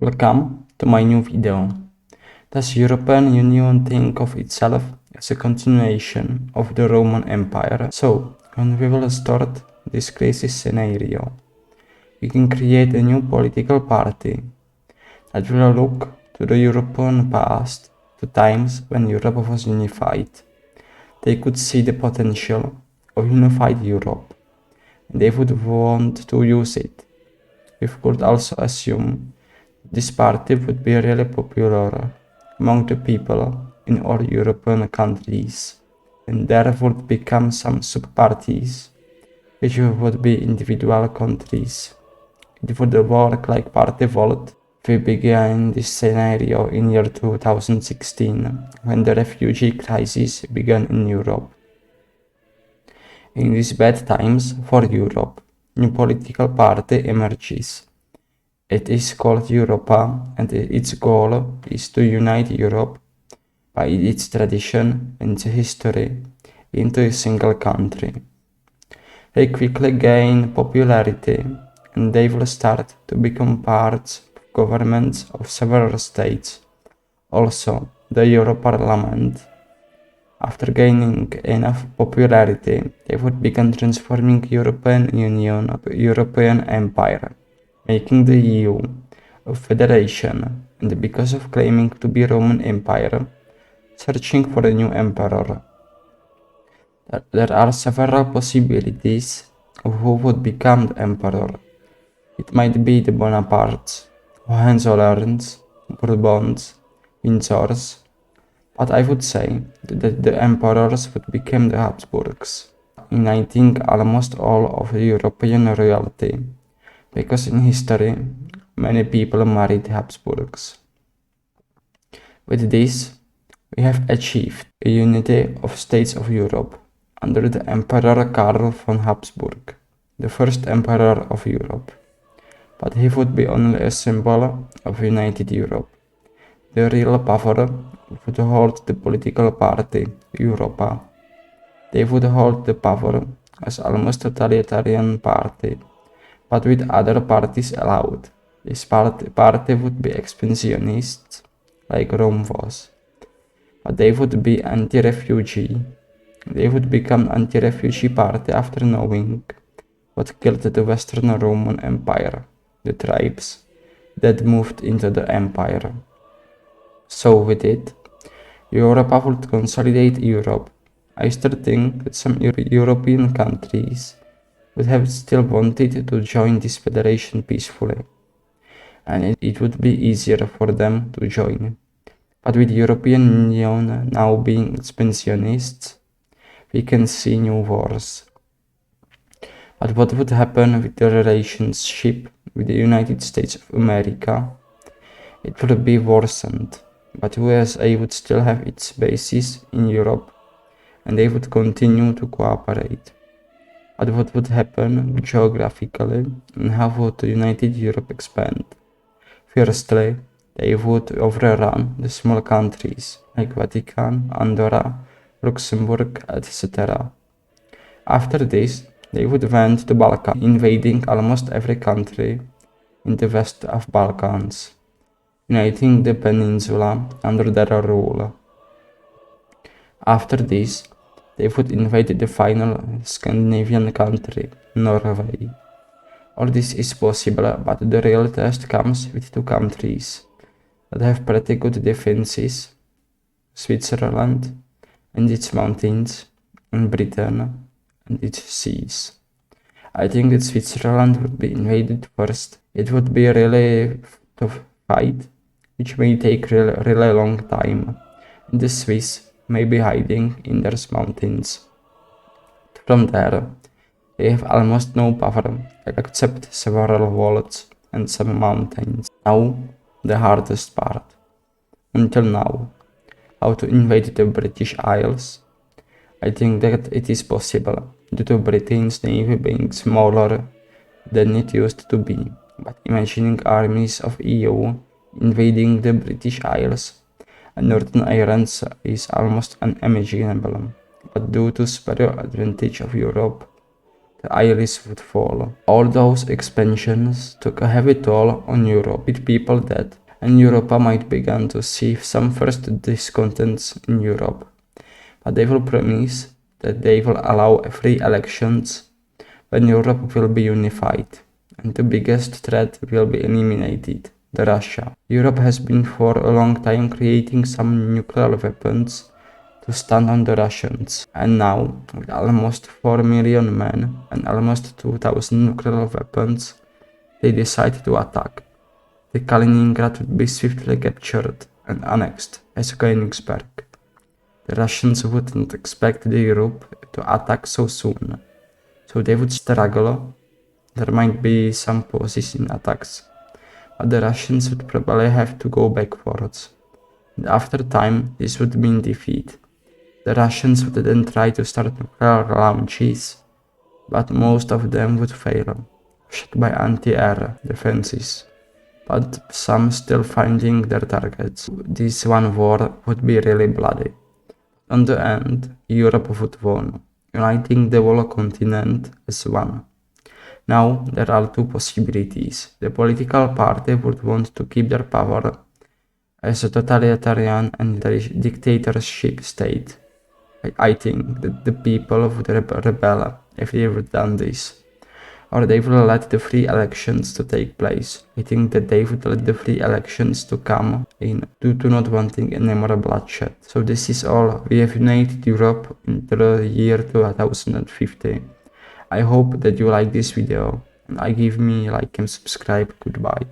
Welcome to my new video. Does European Union think of itself as a continuation of the Roman Empire? So, when we will start this crazy scenario, we can create a new political party that will look to the European past, to times when Europe was unified. They could see the potential of unified Europe, and they would want to use it. We could also assume this party would be really popular among the people in all European countries, and there would become some sub-parties, which would be individual countries. It would work like party vote. We began this scenario in year 2016, when the refugee crisis began in Europe. In these bad times for Europe, new political party emerges. It is called Europa, and its goal is to unite Europe by its tradition and history into a single country. They quickly gain popularity, and they will start to become parts of governments of several states, also the Euro Parliament. After gaining enough popularity, they would begin transforming European Union to European Empire, making the EU a federation, and because of claiming to be Roman Empire, searching for a new emperor. There are several possibilities of who would become the emperor. It might be the Bonapartes, Hohenzollerns, Bourbons, Windsors, but I would say that the emperors would become the Habsburgs, uniting almost all of the European royalty, because in history, many people married Habsburgs. With this, we have achieved a unity of states of Europe under the Emperor Karl von Habsburg, the first emperor of Europe. But he would be only a symbol of united Europe. The real power would hold the political party, Europa. They would hold the power as almost totalitarian party, but with other parties allowed. This party would be expansionist, like Rome was. But they would be anti-refugee. They would become anti-refugee party after knowing what killed the Western Roman Empire, the tribes that moved into the empire. So with it, Europa would consolidate Europe. I still think that some European countries would have still wanted to join this federation peacefully, and it would be easier for them to join. But with European Union now being expansionists, we can see new wars. But what would happen with the relationship with the United States of America? It would be worsened, but USA would still have its bases in Europe, and they would continue to cooperate. But what would happen geographically, and how would the United Europe expand? Firstly, they would overrun the small countries like Vatican, Andorra, Luxembourg, etc. After this, they would went to Balkan, invading almost every country in the west of Balkans, uniting the peninsula under their rule. After this, they would invade the final Scandinavian country, Norway. All this is possible, but the real test comes with two countries that have pretty good defenses: Switzerland and its mountains, and Britain and its seas. I think that Switzerland would be invaded first. It would be a really tough fight, which may take really long time, and the Swiss may be hiding in their mountains. From there, they have almost no power except several walls and some mountains. Now, the hardest part. Until now, how to invade the British Isles. I think that it is possible due to Britain's navy being smaller than it used to be, but imagining armies of EU invading the British Isles and Northern Ireland is almost unimaginable, but due to superior advantage of Europe, the IRIS would fall. All those expansions took a heavy toll on Europe, with people dead, and Europa might begin to see some first discontents in Europe. But they will promise that they will allow free elections when Europe will be unified, and the biggest threat will be eliminated, the Russia. Europe has been for a long time creating some nuclear weapons to stand on the Russians, and now, with almost 4 million men and almost 2,000 nuclear weapons, they decide to attack. The Kaliningrad would be swiftly captured and annexed as Königsberg. The Russians wouldn't expect the Europe to attack so soon, so they would struggle. There might be some pauses in attacks, but the Russians would probably have to go backwards. And after time, this would mean defeat. The Russians would then try to start nuclear launches, but most of them would fail, shot by anti-air defenses, but some still finding their targets. This one war would be really bloody. On the end, Europe would win, uniting the whole continent as one. Now, there are two possibilities. The political party would want to keep their power as a totalitarian and dictatorship state. I think that the people would rebel if they would done this. Or they will let the free elections to take place. I think that they would let the free elections to come in due to not wanting any more bloodshed. So this is all. We have united Europe in the year 2050. I hope that you like this video, and I give me like and subscribe. Goodbye.